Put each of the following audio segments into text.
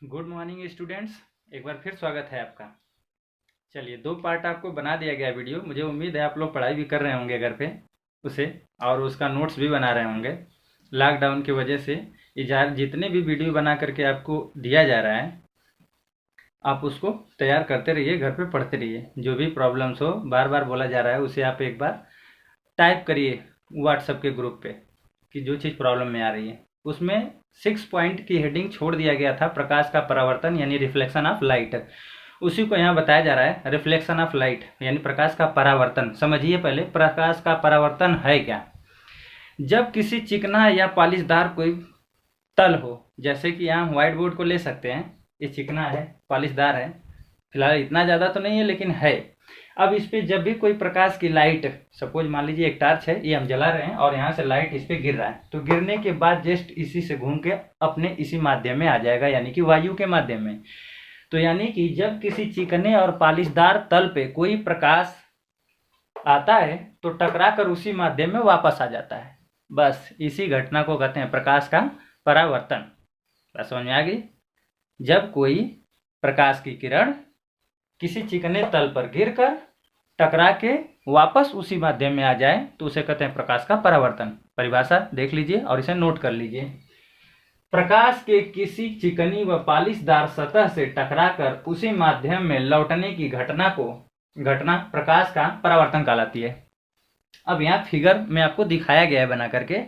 Good morning students, एक बार फिर स्वागत है आपका। चलिए, दो पार्ट आपको बना दिया गया वीडियो। मुझे उम्मीद है आप लोग पढ़ाई भी कर रहे होंगे घर पे उसे, और उसका नोट्स भी बना रहे होंगे। लॉकडाउन की वजह से जितने भी वीडियो बना करके आपको दिया जा रहा है, आप उसको तैयार करते रहिए, घर पे पढ़ते रहिए। जो भी प्रॉब्लम्स हो, बार बार बोला जा रहा है, उसे आप एक बार टाइप करिए व्हाट्सएप के ग्रुप पे कि जो चीज़ प्रॉब्लम में आ रही है। उसमें 6 पॉइंट की हेडिंग छोड़ दिया गया था, प्रकाश का परावर्तन यानी रिफ्लेक्शन ऑफ लाइट। उसी को यहाँ बताया जा रहा है, रिफ्लेक्शन ऑफ लाइट यानी प्रकाश का परावर्तन। समझिए पहले, प्रकाश का परावर्तन है क्या। जब किसी चिकना या पॉलिशदार कोई तल हो, जैसे कि यहाँ व्हाइट बोर्ड को ले सकते हैं, ये चिकना है, पॉलिशदार है, फिलहाल इतना ज़्यादा तो नहीं है लेकिन है। अब इस पे जब भी कोई प्रकाश की लाइट, सपोज मान लीजिए एक टार्च है, ये हम जला रहे हैं और यहाँ से लाइट इस पे गिर रहा है, तो गिरने के बाद जस्ट इसी से घूम के अपने इसी माध्यम में आ जाएगा, यानी कि वायु के माध्यम में। तो यानी कि जब किसी चिकने और पॉलिशदार तल पे कोई प्रकाश आता है तो टकरा कर उसी माध्यम में वापस आ जाता है। बस इसी घटना को कहते हैं प्रकाश का परावर्तन। बस समझ में आ गई। जब कोई प्रकाश की किरण किसी चिकने तल पर गिरकर टकरा के वापस उसी माध्यम में आ जाए तो उसे कहते हैं प्रकाश का परावर्तन। परिभाषा देख लीजिए और इसे नोट कर लीजिए। प्रकाश के किसी चिकनी व पॉलिशदार सतह से टकराकर उसी माध्यम में लौटने की घटना प्रकाश का परावर्तन कहलाती है। अब यहाँ फिगर में आपको दिखाया गया है बना करके,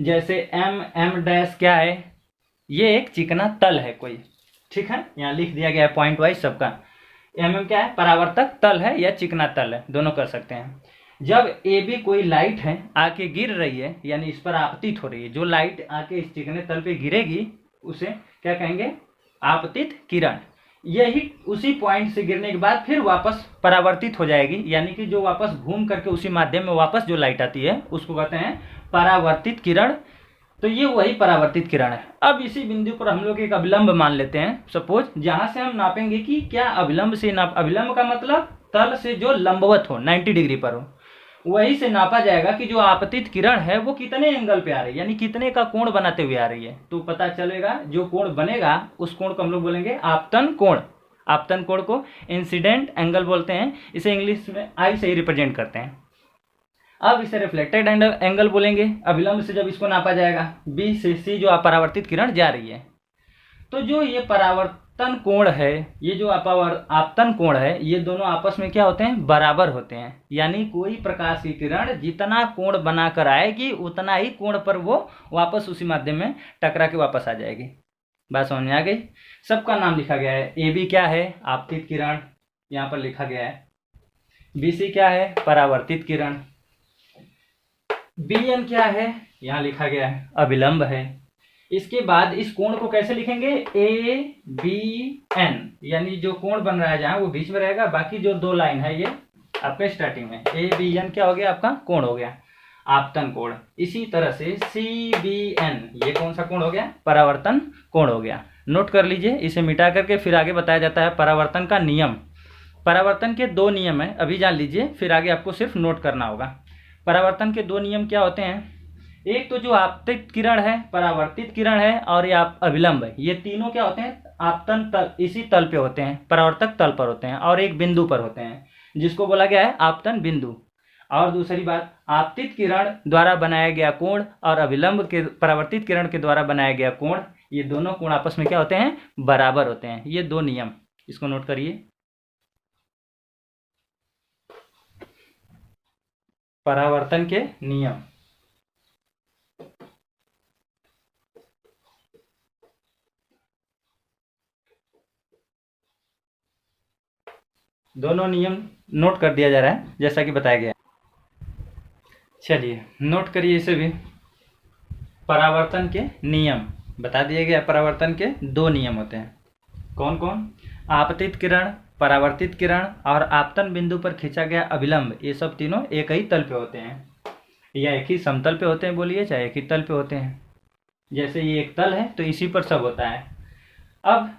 जैसे एम डैश क्या है, ये एक चिकना तल है कोई, ठीक है, यहाँ लिख दिया गया है पॉइंट वाइज सबका। एम क्या है, परावर्तक तल है या चिकना तल है, दोनों कर सकते हैं। जब ए बी कोई लाइट है आके गिर रही है, यानी इस पर आपतित हो रही है, जो लाइट आके इस चिकने तल पे गिरेगी उसे क्या कहेंगे, आपतित किरण। यही उसी पॉइंट से गिरने के बाद फिर वापस परावर्तित हो जाएगी, यानी कि जो वापस घूम करके उसी माध्यम में वापस जो लाइट आती है उसको कहते हैं परावर्तित किरण। तो ये वही परावर्तित किरण है। अब इसी बिंदु पर हम लोग एक अभिलंब मान लेते हैं, सपोज, जहां से हम नापेंगे कि क्या अभिलंब से अभिलंब का मतलब तल से जो लंबवत हो, 90 डिग्री पर हो, वही से नापा जाएगा कि जो आपतित किरण है वो कितने एंगल पे आ रही है, यानी कितने का कोण बनाते हुए आ रही है। तो पता चलेगा जो कोण बनेगा उस कोण को हम लोग बोलेंगे आपतन कोण। आपतन कोण को इंसिडेंट एंगल बोलते हैं, इसे इंग्लिश में आई से ही रिप्रेजेंट करते हैं। अब इसे रिफ्लेक्टेड एंगल बोलेंगे अभिलंब से जब इसको नापा जाएगा, बी से सी जो अपरावर्तित किरण जा रही है। तो जो ये परावर्तन कोण है, ये जो आपतन कोण है, ये दोनों आपस में क्या होते हैं, बराबर होते हैं। यानी कोई प्रकाश की किरण जितना कोण बनाकर आएगी उतना ही कोण पर वो वापस उसी माध्यम में टकरा के वापस आ जाएगी। बात समझ में आ गई। सबका नाम लिखा गया है। ए बी क्या है, आपतित किरण, यहाँ पर लिखा गया है। बी सी क्या है, परावर्तित किरण। बी एन क्या है, यहाँ लिखा गया है, अभिलंब है। इसके बाद इस कोण को कैसे लिखेंगे, ए बी एन, यानी जो कोण बन रहा है जहां वो बीच में रहेगा, बाकी जो दो लाइन है ये आपके स्टार्टिंग में। ए बी एन क्या हो गया, आपका कोण हो गया, आपतन कोण। इसी तरह से सी बी एन, ये कौन सा कोण हो गया, परावर्तन कोण हो गया। नोट कर लीजिए, इसे मिटा करके फिर आगे बताया जाता है परावर्तन का नियम। परावर्तन के दो नियम है, अभी जान लीजिए, फिर आगे आपको सिर्फ नोट करना होगा। परावर्तन के दो नियम क्या होते हैं, एक तो जो आपतित किरण है, परावर्तित किरण है, और ये अभिलंब है, ये तीनों क्या होते हैं, आपतन तल, इसी तल पे होते हैं, परावर्तक तल पर होते हैं और एक बिंदु पर होते हैं, जिसको बोला गया है आपतन बिंदु। और दूसरी बात, आपतित किरण द्वारा बनाया गया कोण और अभिलंब के परावर्तित किरण के द्वारा बनाया गया कोण, ये दोनों कोण आपस में क्या होते हैं, बराबर होते हैं। ये दो नियम, इसको नोट करिए। परावर्तन के नियम, दोनों नियम नोट कर दिया जा रहा है जैसा कि बताया गया। चलिए नोट करिए इसे भी। परावर्तन के नियम बता दिए गया। परावर्तन के दो नियम होते हैं, कौन कौन, आपतित किरण, परावर्तित किरण और आपतन बिंदु पर खींचा गया अभिलंब, ये सब तीनों एक ही तल पे होते हैं, या एक ही समतल पे होते हैं बोलिए, चाहे एक ही तल पे होते हैं। जैसे ये एक तल है तो इसी पर सब होता है। अब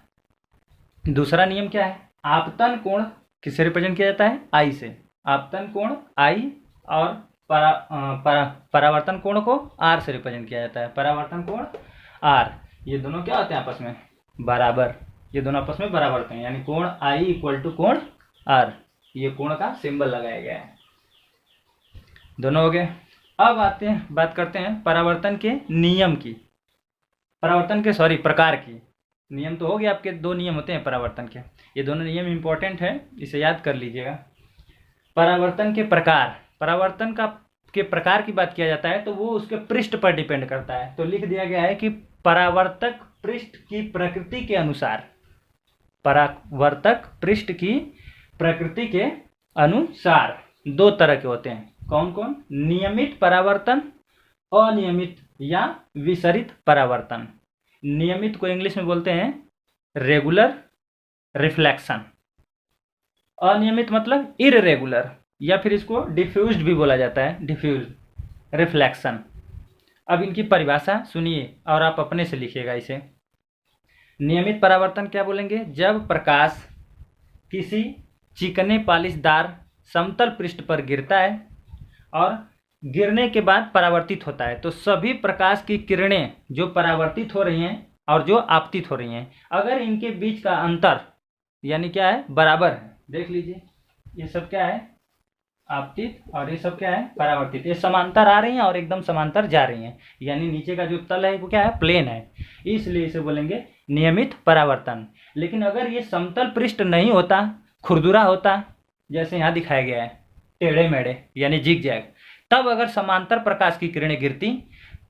दूसरा नियम क्या है, आपतन कोण किससे रिप्रेजेंट किया जाता है, आई से। आपतन कोण आई और परावर्तन कोण को आर से रिप्रेजेंट किया जाता है। परावर्तन कोण आर, ये दोनों क्या होते हैं आपस में, बराबर, ये दोनों आपस में बराबर होते हैं, यानी कोण आई इक्वल टू कोण आर, ये कोण का सिंबल लगाया गया है। दोनों हो गए। अब बात करते हैं परावर्तन के नियम की, प्रकार की। नियम तो हो गया, आपके दो नियम होते हैं परावर्तन के, ये दोनों नियम इंपॉर्टेंट है, इसे याद कर लीजिएगा। परावर्तन के प्रकार, के प्रकार की बात किया जाता है तो वो उसके पृष्ठ पर डिपेंड करता है। तो लिख दिया गया है कि परावर्तक पृष्ठ की प्रकृति के अनुसार, परावर्तक पृष्ठ की प्रकृति के अनुसार दो तरह के होते हैं। कौन कौन? नियमित परावर्तन, अनियमित या विसरित परावर्तन। नियमित को इंग्लिश में बोलते हैं रेगुलर रिफ्लेक्शन, अनियमित मतलब इररेगुलर, या फिर इसको डिफ्यूज्ड भी बोला जाता है, डिफ्यूज रिफ्लेक्शन। अब इनकी परिभाषा सुनिए और आप अपने से लिखिएगा इसे। नियमित परावर्तन क्या बोलेंगे? जब प्रकाश किसी चिकने पालिशदार समतल पृष्ठ पर गिरता है और गिरने के बाद परावर्तित होता है, तो सभी प्रकाश की किरणें जो परावर्तित हो रही हैं और जो आपतित हो रही हैं, अगर इनके बीच का अंतर यानी क्या है? बराबर है। देख लीजिए, ये सब क्या है? आपतित, और ये सब क्या है? परावर्तित। ये समांतर आ रही हैं और एकदम समांतर जा रही हैं, यानी नीचे का जो तल है वो क्या है? प्लेन है, इसलिए इसे बोलेंगे नियमित परावर्तन। लेकिन अगर ये समतल पृष्ठ नहीं होता, खुरदुरा होता, जैसे यहाँ दिखाया गया है टेढ़े मेढ़े यानी जिग जैग, तब अगर समांतर प्रकाश की किरणें गिरती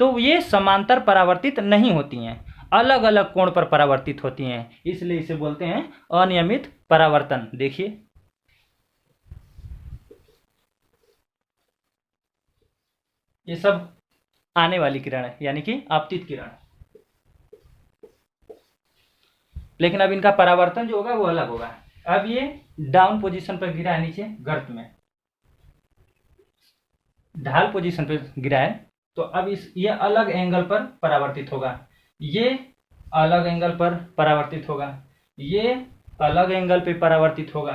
तो ये समांतर परावर्तित नहीं होती हैं, अलग अलग कोण पर परावर्तित होती हैं, इसलिए इसे बोलते हैं अनियमित परावर्तन। देखिए, ये सब आने वाली किरण है यानी कि आपतित किरण, लेकिन अब इनका परावर्तन जो होगा वो अलग होगा। अब ये डाउन पोजीशन पर गिरा है, नीचे गर्त में ढाल पोजीशन पर गिरा है, तो अब ये अलग एंगल पर परावर्तित होगा, ये अलग एंगल पर परावर्तित होगा, ये अलग एंगल पे परावर्तित होगा,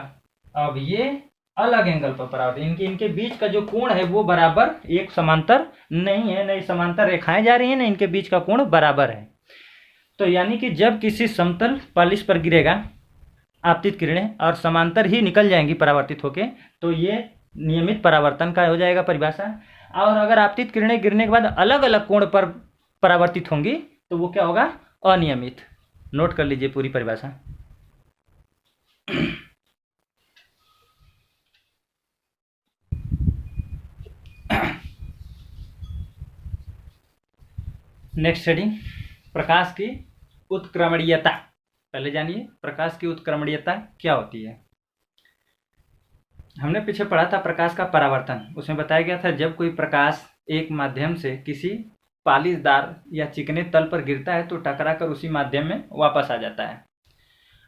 अब ये अलग एंगल पर परावर्तित। इनके बीच का जो कोण है वो बराबर एक समांतर नहीं है, नहीं समांतर रेखाएं जा रही हैं, ना इनके बीच का कोण बराबर है। तो यानी कि जब किसी समतल पालिश पर गिरेगा आपतित किरणें और समांतर ही निकल जाएंगी परावर्तित होके, तो ये नियमित परावर्तन का हो जाएगा परिभाषा। और अगर आपतित किरणें गिरने के बाद अलग अलग कोण पर परावर्तित होंगी तो वो क्या होगा? अनियमित। नोट कर लीजिए पूरी परिभाषा। नेक्स्ट हेडिंग, प्रकाश की उत्क्रमणीयता। पहले जानिए प्रकाश की उत्क्रमणीयता क्या होती है। हमने पीछे पढ़ा था प्रकाश का परावर्तन, उसमें बताया गया था जब कोई प्रकाश एक माध्यम से किसी पालिशदार या चिकने तल पर गिरता है तो टकराकर उसी माध्यम में वापस आ जाता है,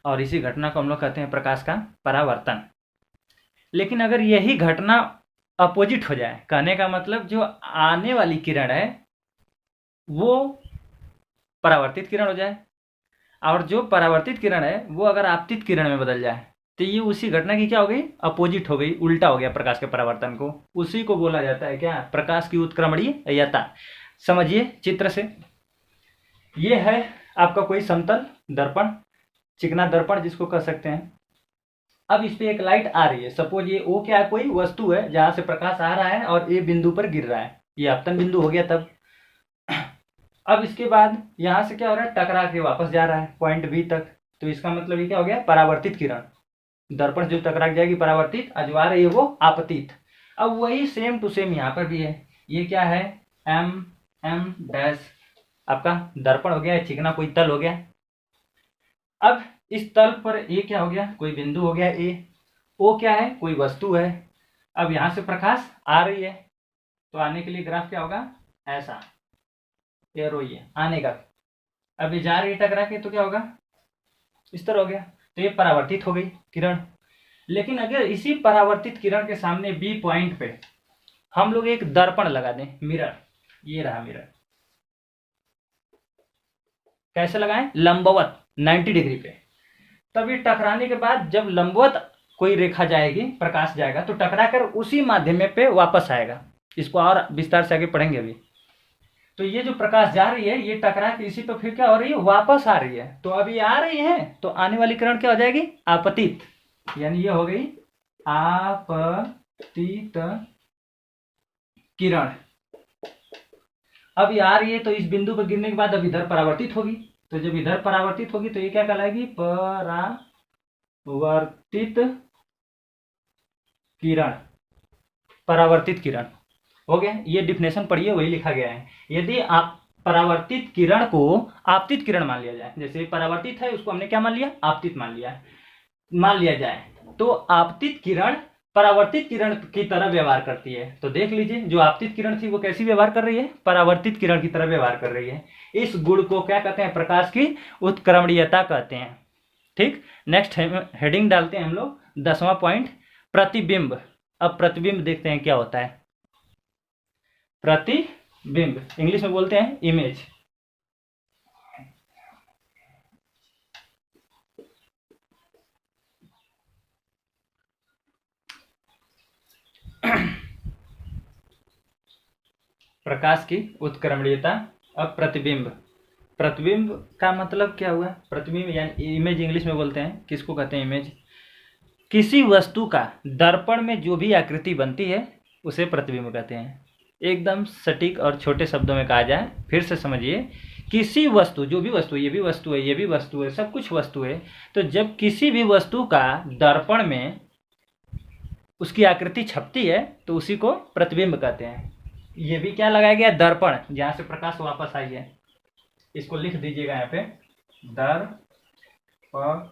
और इसी घटना को हम लोग कहते हैं प्रकाश का परावर्तन। लेकिन अगर यही घटना अपोजिट हो जाए, कहने का मतलब जो आने वाली किरण है वो परावर्तित किरण हो जाए, और जो परावर्तित किरण है वो अगर आपतित किरण में बदल जाए, तो ये उसी घटना की क्या हो गई? अपोजिट हो गई, उल्टा हो गया प्रकाश के परावर्तन को। उसी को बोला जाता है क्या? प्रकाश की उत्क्रमणीयता। समझिए चित्र से, ये है आपका कोई समतल दर्पण, चिकना दर्पण जिसको कह सकते हैं। अब इस पे एक लाइट आ रही है, सपोज ये ओ क्या है? कोई वस्तु है जहां से प्रकाश आ रहा है और ए बिंदु पर गिर रहा है, ये आपतन बिंदु हो गया। तब अब इसके बाद यहां से क्या हो रहा है? टकरा के वापस जा रहा है पॉइंट बी तक, तो इसका मतलब ये क्या हो गया? परावर्तित किरण। दर्पण जो टकरा जाएगी परावर्तित, जो आ रही है वो आपतित। अब वही सेम टू सेम यहाँ पर भी है, ये क्या है? एम डैश आपका दर्पण हो गया, चिकना कोई तल हो गया। अब इस तल पर ए क्या हो गया? कोई बिंदु हो गया ए। ओ क्या है? कोई वस्तु है। अब यहां से प्रकाश आ रही है, तो आने के लिए ग्राफ क्या होगा? ऐसा एरो, ये आने का। अब ये जा रही है टकरा के, तो क्या होगा? इस तरह हो गया, तो ये परावर्तित हो गई किरण। लेकिन अगर इसी परावर्तित किरण के सामने बी पॉइंट पे हम लोग एक दर्पण लगा दें, मिरर, ये रहा मिरर, कैसे लगाएं? लंबवत 90 डिग्री पे। तब ये टकराने के बाद जब लंबवत कोई रेखा जाएगी, प्रकाश जाएगा, तो टकराकर उसी माध्यम पे वापस आएगा। इसको और विस्तार से आगे पढ़ेंगे अभी। तो ये जो प्रकाश जा रही है ये टकरा के इसी पर फिर क्या हो रही है, वापस आ रही है। तो अभी आ रही है तो आने वाली किरण क्या हो जाएगी, आपतित, यानी ये हो गई आपतित किरण। अब ये आ रही है तो इस बिंदु पर गिरने के बाद अब इधर परावर्तित होगी। तो जब इधर परावर्तित होगी तो ये क्या कहलाएगी, परावर्तित किरण। परावर्तित किरण हो गया। ये डिफिनेशन पढ़िए, वही लिखा गया है। यदि आप परावर्तित किरण को आपतित किरण मान लिया जाए, जैसे परावर्तित है उसको हमने क्या मान लिया, आपतित मान लिया जाए, तो आपतित किरण परावर्तित किरण की तरह व्यवहार करती है। तो देख लीजिए, जो आपतित किरण थी वो कैसी व्यवहार कर रही है, परावर्तित किरण की तरह व्यवहार कर रही है। इस गुण को क्या कहते हैं, प्रकाश की उत्क्रमणीयता कहते हैं। ठीक, नेक्स्ट हेडिंग डालते हैं हम लोग 10वां पॉइंट, प्रतिबिंब। अब प्रतिबिंब देखते हैं क्या होता है। प्रतिबिंब इंग्लिश में बोलते हैं इमेज। प्रकाश की उत्क्रमणीयता। अब प्रतिबिंब, प्रतिबिंब का मतलब क्या हुआ, प्रतिबिंब यानी इमेज इंग्लिश में बोलते हैं, किसको कहते हैं इमेज। किसी वस्तु का दर्पण में जो भी आकृति बनती है उसे प्रतिबिंब कहते हैं। एकदम सटीक और छोटे शब्दों में कहा जाए, फिर से समझिए, किसी वस्तु, जो भी वस्तु, ये भी वस्तु है, ये भी वस्तु है, सब कुछ वस्तु है, तो जब किसी भी वस्तु का दर्पण में उसकी आकृति छपती है तो उसी को प्रतिबिंब कहते हैं। ये भी क्या लगाया गया, दर्पण, जहां से प्रकाश वापस आई है, इसको लिख दीजिएगा यहाँ पे, दर्पण,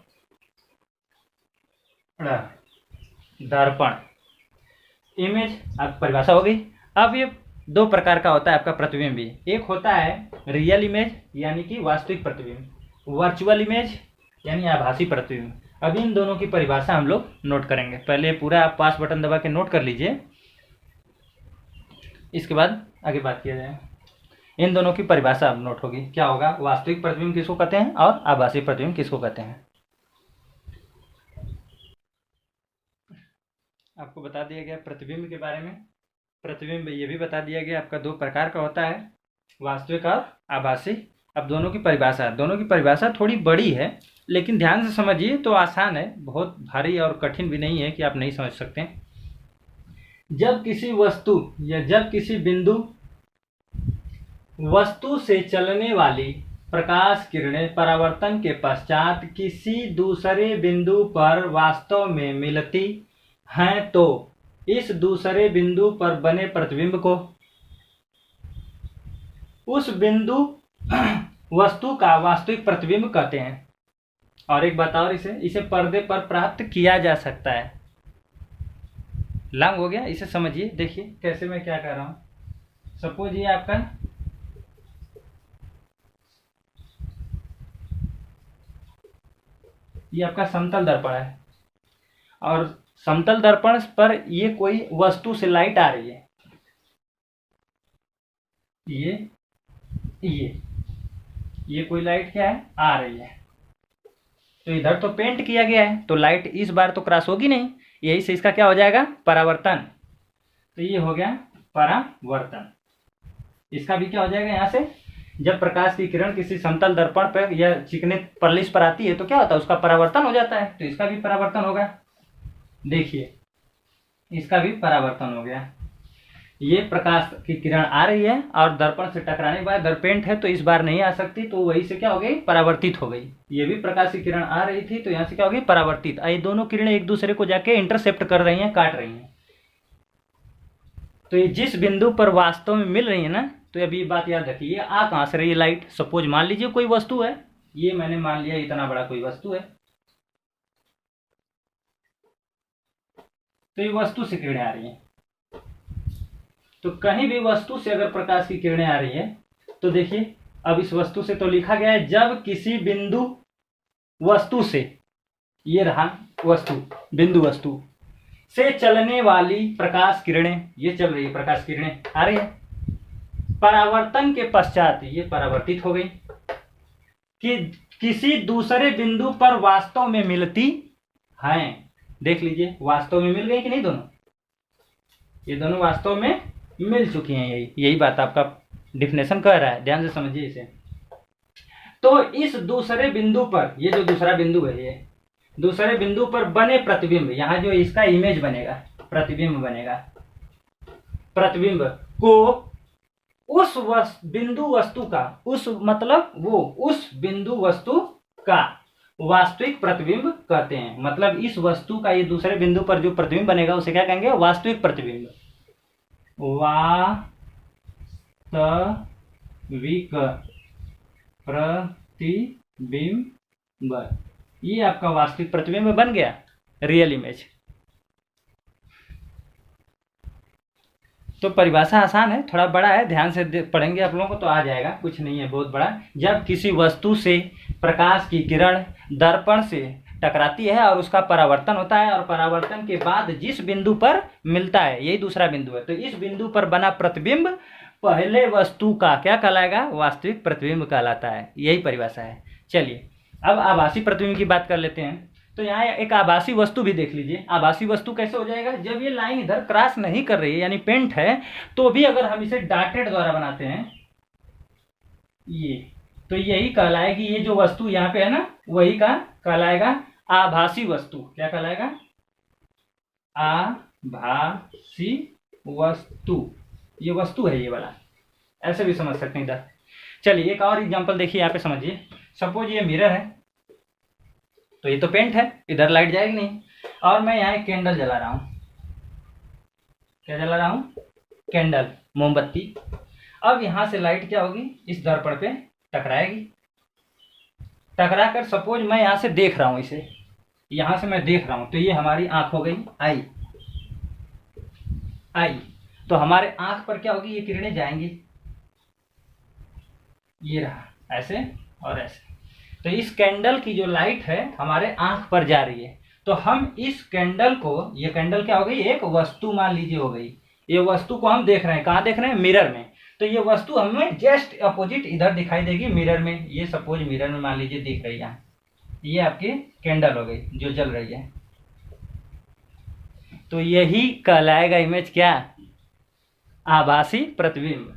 इमेज। अब परिभाषा हो गई। अब ये दो प्रकार का होता है आपका प्रतिबिंब भी। एक होता है रियल इमेज यानी कि वास्तविक प्रतिबिंब, वर्चुअल इमेज यानी आभासी प्रतिबिंब। अब इन दोनों की परिभाषा हम लोग नोट करेंगे। पहले पूरा आप पास बटन दबा के नोट कर लीजिए, इसके बाद आगे बात किया जाए। इन दोनों की परिभाषा अब नोट होगी, क्या होगा, वास्तविक प्रतिबिंब किसको कहते हैं और आभासी प्रतिबिंब किसको कहते हैं। आपको बता दिया गया प्रतिबिंब के बारे में। प्रतिबिंब ये भी बता दिया गया आपका दो प्रकार का होता है, वास्तविक और आभासी। अब दोनों की परिभाषा थोड़ी बड़ी है, लेकिन ध्यान से समझिए तो आसान है, बहुत भारी और कठिन भी नहीं है कि आप नहीं समझ सकते। जब किसी वस्तु या जब किसी बिंदु वस्तु से चलने वाली प्रकाश किरणें परावर्तन के पश्चात किसी दूसरे बिंदु पर वास्तव में मिलती हैं तो इस दूसरे बिंदु पर बने प्रतिबिंब को उस बिंदु वस्तु का वास्तविक प्रतिबिंब कहते हैं। और एक बात और, इसे पर्दे पर प्राप्त किया जा सकता है। लॉन्ग हो गया, इसे समझिए, देखिए कैसे मैं क्या कर रहा हूं। सपोज ये आपका समतल दर्पण है और समतल दर्पण पर ये कोई वस्तु से लाइट आ रही है, ये कोई लाइट क्या है, आ रही है। तो इधर तो पेंट किया गया है तो लाइट इस बार तो क्रॉस होगी नहीं, यही से इसका क्या हो जाएगा, परावर्तन। तो ये हो गया परावर्तन। इसका भी क्या हो जाएगा, यहाँ से जब प्रकाश की किरण किसी समतल दर्पण पर या चिकने पर्लिस पर आती है तो क्या होता है, उसका परावर्तन हो जाता है। तो इसका भी परावर्तन होगा, देखिए इसका भी परावर्तन हो गया। ये प्रकाश की किरण आ रही है और दर्पण से टकराने के बाद पेंट है तो इस बार नहीं आ सकती, तो वही से क्या हो गई, परावर्तित हो गई। ये भी प्रकाश की किरण आ रही थी तो यहाँ से क्या हो गई, परावर्तित। ये दोनों किरणें एक दूसरे को जाके इंटरसेप्ट कर रही हैं, काट रही हैं। तो ये जिस बिंदु पर वास्तव में मिल रही है ना, तो अभी बात याद रखिए, ये आ कहां से रही है लाइट। सपोज मान लीजिए कोई वस्तु है, ये मैंने मान लिया इतना बड़ा कोई वस्तु है, तो ये वस्तु से किरणें आ रही हैं। तो कहीं भी वस्तु से अगर प्रकाश की किरणें आ रही है तो देखिए, अब इस वस्तु से तो लिखा गया है जब किसी बिंदु वस्तु से, ये रहा वस्तु, बिंदु वस्तु से चलने वाली प्रकाश किरणें, ये चल रही है, प्रकाश किरणें आ रही है, परावर्तन के पश्चात ये परावर्तित हो गई कि किसी दूसरे बिंदु पर वास्तव में मिलती हैं। देख लीजिए वास्तव में मिल गई कि नहीं, दोनों, ये दोनों वास्तव में मिल चुकी हैं। यही बात आपका डिफिनेशन कह रहा है, ध्यान से समझिए इसे। तो इस दूसरे बिंदु पर, ये जो दूसरा बिंदु है, ये दूसरे बिंदु पर बने प्रतिबिंब, यहाँ जो इसका इमेज बनेगा, प्रतिबिंब बनेगा, प्रतिबिंब को उस बिंदु वस्तु का, उस मतलब वो उस बिंदु वस्तु का वास्तविक प्रतिबिंब कहते हैं। मतलब इस वस्तु का ये दूसरे बिंदु पर जो प्रतिबिंब बनेगा उसे क्या कहेंगे? वास्तविक प्रतिबिंब। वास्तविक प्रतिबिंब, ये आपका वास्तविक प्रतिबिंब बन गया, रियल इमेज। तो परिभाषा आसान है, थोड़ा बड़ा है, ध्यान से पढ़ेंगे आप लोगों को तो आ जाएगा, कुछ नहीं है बहुत बड़ा। जब किसी वस्तु से प्रकाश की किरण दर्पण से टकराती है और उसका परावर्तन होता है, और परावर्तन के बाद जिस बिंदु पर मिलता है, यही दूसरा बिंदु है, तो इस बिंदु पर बना प्रतिबिंब पहले वस्तु का क्या कहलाएगा? वास्तविक प्रतिबिंब कहलाता है। यही परिभाषा है। चलिए अब आभासी प्रतिबिंब की बात कर लेते हैं। तो यहाँ एक आभासी वस्तु भी देख लीजिए। आभासी वस्तु कैसे हो जाएगा? जब ये लाइन इधर क्रॉस नहीं कर रही है, यानी पेंट है, तो भी अगर हम इसे डॉटेड द्वारा बनाते हैं ये, तो यही कहलाएगी, ये जो वस्तु यहाँ पे है ना, वही का कहलाएगा आभासी वस्तु। क्या कहलाएगा? आभासी वस्तु। ये वस्तु है ये वाला, ऐसे भी समझ सकते हैं इधर। चलिए एक और एग्जांपल देखिए, यहाँ पे समझिए। सपोज ये मिरर है, तो ये तो पेंट है, इधर लाइट जाएगी नहीं, और मैं यहाँ एक कैंडल जला रहा हूँ। क्या जला रहा हूँ? कैंडल, मोमबत्ती। अब यहाँ से लाइट क्या होगी? इस दर्पण पे टकराएगी। टकरा कर सपोज मैं यहाँ से देख रहा हूँ इसे, यहाँ से मैं देख रहा हूँ, तो ये हमारी आंख हो गई, आई। तो हमारे आंख पर क्या होगी? ये किरणें जाएंगी, ये रहा, ऐसे और ऐसे। तो इस कैंडल की जो लाइट है हमारे आंख पर जा रही है, तो हम इस कैंडल को, ये कैंडल क्या हो गई? एक वस्तु मान लीजिए हो गई। ये वस्तु को हम देख रहे हैं, कहाँ देख रहे हैं? मिरर में। तो ये वस्तु हमें जस्ट अपोजिट इधर दिखाई देगी, मिरर में। ये सपोज मिरर में मान लीजिए दिख रही है, ये आपकी कैंडल हो गई जो जल रही है। तो यही कहलाएगा इमेज क्या? आभासी प्रतिबिंब।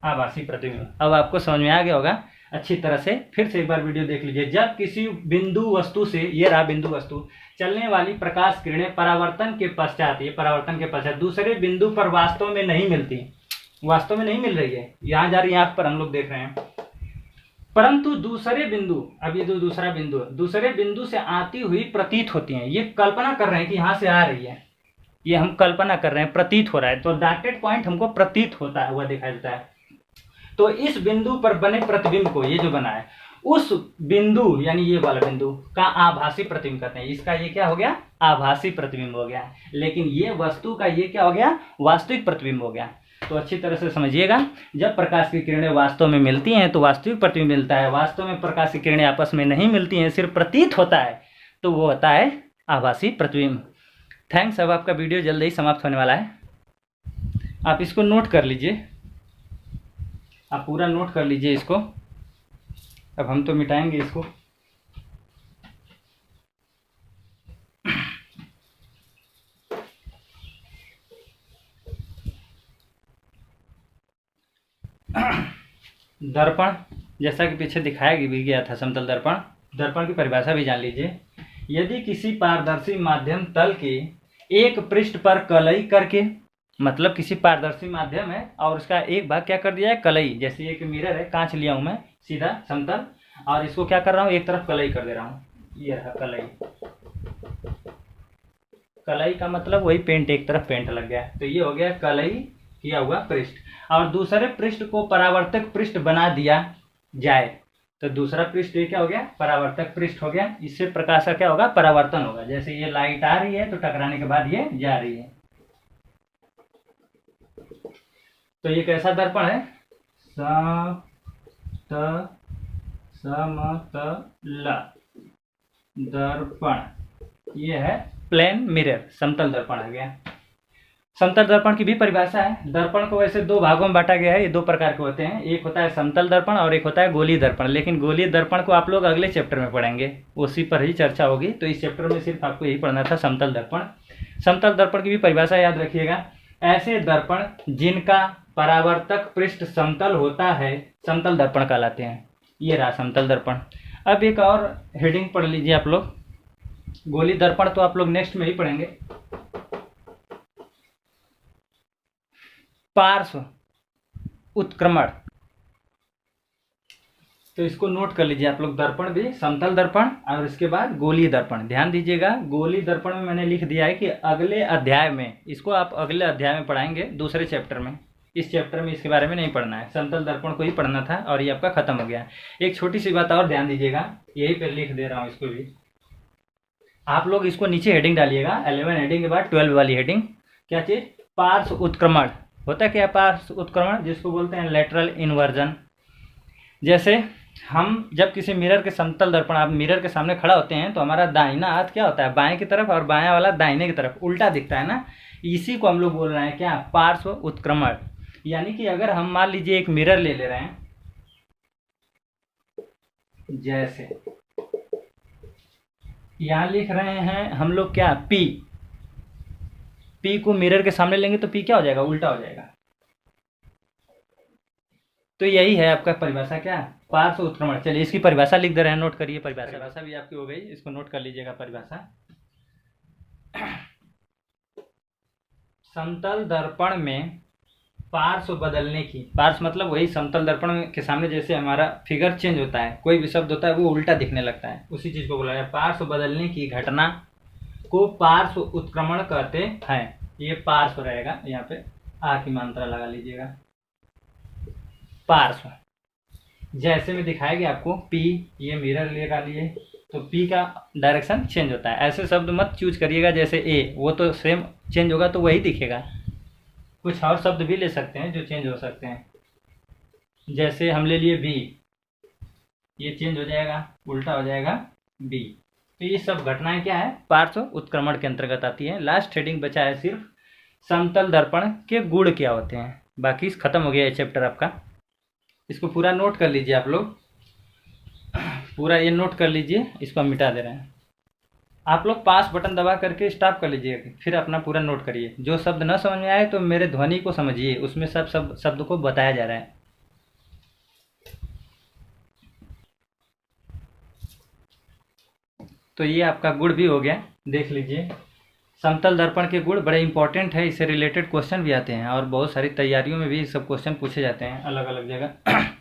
आभासी प्रतिबिंब। अब आपको समझ में आ गया होगा अच्छी तरह से। फिर से एक बार वीडियो देख लीजिए। जब किसी बिंदु वस्तु से, ये रहा बिंदु वस्तु, चलने वाली प्रकाश किरणें परावर्तन के पश्चात, ये परावर्तन के पश्चात दूसरे बिंदु पर वास्तव में नहीं मिलती, वास्तव में नहीं मिल रही है, यहाँ जा रही है, आंख पर हम लोग देख रहे हैं, परंतु दूसरे बिंदु, अब ये जो दूसरा बिंदु है, दूसरे बिंदु से आती हुई प्रतीत होती हैं। ये कल्पना कर रहे हैं कि यहाँ से आ रही है, ये हम कल्पना कर रहे हैं, प्रतीत हो रहा है। तो डॉटेड पॉइंट हमको प्रतीत होता है, वह दिखाई देता है। तो इस बिंदु पर बने प्रतिबिंब को, ये जो बना है, उस बिंदु यानी ये वाला बिंदु का आभासी प्रतिबिंब कहते हैं। इसका ये क्या हो गया? आभासी प्रतिबिंब हो गया। लेकिन ये वस्तु का ये क्या हो गया? वास्तविक प्रतिबिंब हो गया। तो अच्छी तरह से समझिएगा, जब प्रकाश की किरणें वास्तव में मिलती हैं तो वास्तविक प्रतिबिंब मिलता है। वास्तव में प्रकाश की किरणें आपस में नहीं मिलती हैं, सिर्फ प्रतीत होता है, तो वो होता है आभासी प्रतिबिंब। थैंक्स। अब आपका वीडियो जल्द ही समाप्त होने वाला है, आप इसको नोट कर लीजिए, आप पूरा नोट कर लीजिए इसको। अब हम तो मिटाएंगे इसको। दर्पण, जैसा कि पीछे दिखाया भी गया था, समतल दर्पण। दर्पण की परिभाषा भी जान लीजिए। यदि किसी पारदर्शी माध्यम तल के एक पृष्ठ पर कलई करके, मतलब किसी पारदर्शी माध्यम है और उसका एक भाग क्या कर दिया है? कलई। जैसे एक मिरर है, कांच लिया हूं मैं सीधा समतल, और इसको क्या कर रहा हूं? एक तरफ कलई कर दे रहा हूं, ये रहा कलई। कलई का मतलब वही पेंट, एक तरफ पेंट लग गया, तो ये हो गया कलई किया हुआ पृष्ठ। और दूसरे पृष्ठ को परावर्तक पृष्ठ बना दिया जाए, तो दूसरा पृष्ठ ये क्या हो गया? परावर्तक पृष्ठ हो गया। इससे प्रकाश का क्या होगा? परावर्तन होगा। जैसे ये लाइट आ रही है तो टकराने के बाद ये जा रही है। तो ये कैसा दर्पण है? समतल दर्पण। ये है प्लेन मिरर, समतल दर्पण आ गया। समतल दर्पण की भी परिभाषा है। दर्पण को वैसे दो भागों में बांटा गया है। ये दो प्रकार के होते हैं, एक होता है समतल दर्पण और एक होता है गोलीय दर्पण। लेकिन गोलीय दर्पण को आप लोग अगले चैप्टर में पढ़ेंगे, उसी पर ही चर्चा होगी। तो इस चैप्टर में सिर्फ आपको यही पढ़ना था, समतल दर्पण। समतल दर्पण की भी परिभाषा याद रखिएगा, ऐसे दर्पण जिनका परावर्तक पृष्ठ समतल होता है समतल दर्पण कहलाते हैं। ये रहा समतल दर्पण। अब एक और हेडिंग पढ़ लीजिए आप लोग, गोलीय दर्पण तो आप लोग नेक्स्ट में ही पढ़ेंगे। पार्श्व उत्क्रमण, तो इसको नोट कर लीजिए आप लोग। दर्पण भी समतल दर्पण और इसके बाद गोलीय दर्पण। ध्यान दीजिएगा, गोलीय दर्पण में मैंने लिख दिया है कि अगले अध्याय में, इसको आप अगले अध्याय में पढ़ाएंगे, दूसरे चैप्टर में। इस चैप्टर में इसके बारे में नहीं पढ़ना है, समतल दर्पण को ही पढ़ना था और ये आपका खत्म हो गया। एक छोटी सी बात और ध्यान दीजिएगा, यही पे लिख दे रहा हूँ इसको भी। आप लोग इसको नीचे हेडिंग डालिएगा, 11 हेडिंग के बाद 12 वाली हेडिंग। क्या चीज? पार्श्व उत्क्रमण। होता क्या है पार्श्व उत्क्रमण? जिसको बोलते हैं लेटरल इन्वर्जन। जैसे हम जब किसी मिरर के समतल दर्पण, आप मिरर के सामने खड़ा होते हैं तो हमारा दाहिना हाथ क्या होता है? बाएं की तरफ, और बायां वाला दाहिने की तरफ उल्टा दिखता है ना। इसी को हम लोग बोल रहे हैं क्या? पार्श्व उत्क्रमण। यानी कि अगर हम मान लीजिए एक मिरर ले रहे हैं, जैसे यहां लिख रहे हैं हम लोग क्या? पी। पी को मिरर के सामने लेंगे तो पी क्या हो जाएगा? उल्टा हो जाएगा। तो यही है आपका परिभाषा, क्या? पार्श्व उत्क्रमण। चलिए इसकी परिभाषा लिख दे रहे हैं, नोट करिए। परिभाषा भी आपकी हो गई, इसको नोट कर लीजिएगा परिभाषा। समतल दर्पण में पार्श्व बदलने की, पार्श्व मतलब वही समतल दर्पण के सामने जैसे हमारा फिगर चेंज होता है, कोई भी शब्द होता है वो उल्टा दिखने लगता है, उसी चीज को बोला है पार्श्व बदलने की घटना को पार्श्व उत्क्रमण कहते हैं। ये पार्श्व रहेगा, यहाँ पे आ की मात्रा लगा लीजिएगा। पार्श्व जैसे में दिखाया गया आपको, पी, ये मिरर लगा लिए तो पी का डायरेक्शन चेंज होता है। ऐसे शब्द मत चूज करिएगा जैसे ए, वो तो सेम चेंज होगा तो वही दिखेगा। कुछ और शब्द भी ले सकते हैं जो चेंज हो सकते हैं। जैसे हम ले लिए बी, ये चेंज हो जाएगा, उल्टा हो जाएगा बी। तो ये सब घटनाएं क्या है? पार्श्व उत्क्रमण के अंतर्गत आती है। लास्ट हेडिंग बचा है सिर्फ समतल दर्पण के गुण क्या होते हैं। बाकी खत्म हो गया ये चैप्टर आपका। इसको पूरा नोट कर लीजिए आप लोग, पूरा ये नोट कर लीजिए। इसको हम मिटा दे रहे हैं। आप लोग पास बटन दबा करके स्टॉप कर लीजिए, फिर अपना पूरा नोट करिए। जो शब्द न समझ में आए तो मेरे ध्वनि को समझिए, उसमें सब शब्द को बताया जा रहा है। तो ये आपका गुण भी हो गया, देख लीजिए। समतल दर्पण के गुण बड़े इंपॉर्टेंट है, इससे रिलेटेड क्वेश्चन भी आते हैं और बहुत सारी तैयारियों में भी सब क्वेश्चन पूछे जाते हैं अलग अलग जगह।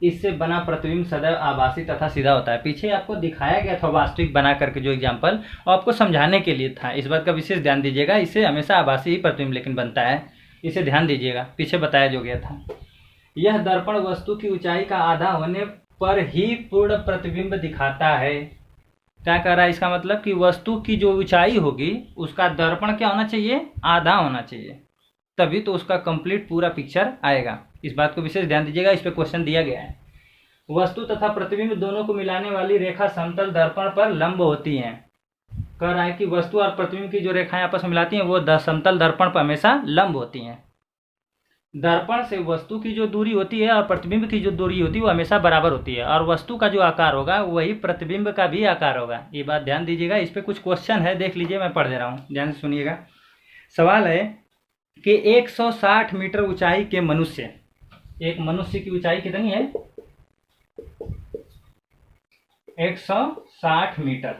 इससे बना प्रतिबिंब सदैव आभासी तथा सीधा होता है। पीछे आपको दिखाया गया था वास्तविक बना करके जो एग्जाम्पल, और आपको समझाने के लिए था। इस बात का विशेष ध्यान दीजिएगा, इससे हमेशा आभासी ही प्रतिबिंब लेकिन बनता है, इसे ध्यान दीजिएगा। पीछे बताया जो गया था, यह दर्पण वस्तु की ऊंचाई का आधा होने पर ही पूर्ण प्रतिबिंब दिखाता है। क्या कह रहा है? इसका मतलब कि वस्तु की जो ऊंचाई होगी उसका दर्पण क्या होना चाहिए? आधा होना चाहिए, तभी तो उसका कंप्लीट पूरा पिक्चर आएगा। इस बात को विशेष ध्यान दीजिएगा, इस पे क्वेश्चन दिया गया है। वस्तु तथा प्रतिबिंब दोनों को मिलाने वाली रेखा समतल दर्पण पर लंब होती है। कह रहा है कि वस्तु और प्रतिबिंब की जो रेखाएं आपस में मिलाती हैं वो समतल दर्पण पर हमेशा लंब होती हैं। दर्पण से वस्तु की जो दूरी होती है और प्रतिबिंब की जो दूरी होती है वो हमेशा बराबर होती है, और वस्तु का जो आकार होगा वही प्रतिबिंब का भी आकार होगा। ये बात ध्यान दीजिएगा। इस पे कुछ क्वेश्चन है, देख लीजिए, मैं पढ़ दे रहा हूँ, ध्यान से सुनिएगा। सवाल है कि 160 मीटर ऊंचाई के मनुष्य, एक मनुष्य की ऊंचाई कितनी है? 160 मीटर।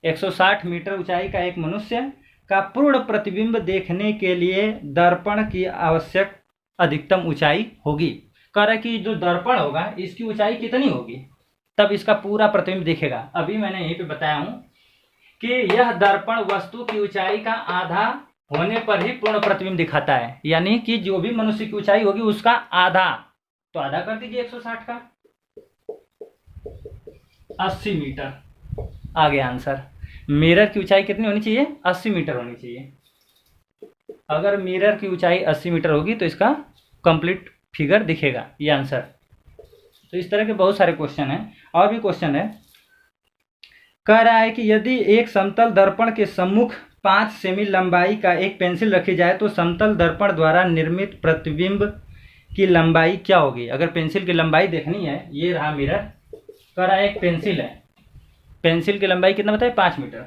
160 मीटर ऊंचाई का एक मनुष्य का पूर्ण प्रतिबिंब देखने के लिए दर्पण की आवश्यक अधिकतम ऊंचाई होगी। कह रहा है कि जो दर्पण होगा इसकी ऊंचाई कितनी होगी तब इसका पूरा प्रतिबिंब दिखेगा। अभी मैंने यहीं पे बताया हूं कि यह दर्पण वस्तु की ऊंचाई का आधा होने पर ही पूर्ण प्रतिबिंब दिखाता है। यानी कि जो भी मनुष्य की ऊंचाई होगी उसका आधा, तो आधा कर दीजिए 160 का, 80 मीटर। आ गया आंसर। मिरर की ऊंचाई कितनी होनी चाहिए? 80 मीटर होनी चाहिए। अगर मिरर की ऊंचाई 80 मीटर होगी तो इसका कंप्लीट फिगर दिखेगा, ये आंसर। तो इस तरह के बहुत सारे क्वेश्चन हैं। और भी क्वेश्चन है, कह रहा है कि यदि एक समतल दर्पण के सम्मुख 5 सेमी लंबाई का एक पेंसिल रखी जाए तो समतल दर्पण द्वारा निर्मित प्रतिबिंब की लंबाई क्या होगी। अगर पेंसिल की लंबाई देखनी है, ये रहा मिरर, कह रहा है एक पेंसिल है, पेंसिल की लंबाई कितना बताए 5 मीटर।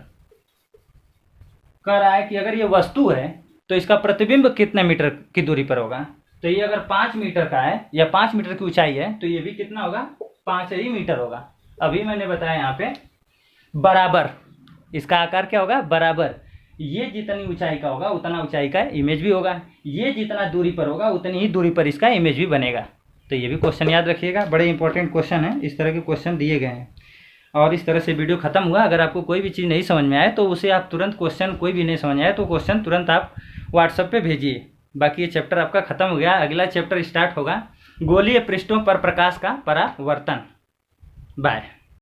कह रहा है कि अगर ये वस्तु है तो इसका प्रतिबिंब कितने मीटर की दूरी पर होगा। तो ये अगर 5 मीटर का है या 5 मीटर की ऊंचाई है तो ये भी कितना होगा, 5 ही मीटर होगा। अभी मैंने बताया यहाँ पे बराबर, इसका आकार क्या होगा, बराबर। ये जितनी ऊंचाई का होगा उतना ऊंचाई का इमेज भी होगा, ये जितना दूरी पर होगा उतनी ही दूरी पर इसका इमेज भी बनेगा। तो ये भी क्वेश्चन याद रखिएगा, बड़े इंपॉर्टेंट क्वेश्चन है, इस तरह के क्वेश्चन दिए गए हैं। और इस तरह से वीडियो खत्म हुआ। अगर आपको कोई भी चीज़ नहीं समझ में आए तो उसे आप तुरंत, क्वेश्चन कोई भी नहीं समझ में आए तो क्वेश्चन तुरंत आप व्हाट्सएप पे भेजिए। बाकी ये चैप्टर आपका खत्म हो गया, अगला चैप्टर स्टार्ट होगा गोलीय पृष्ठों पर प्रकाश का परावर्तन। बाय।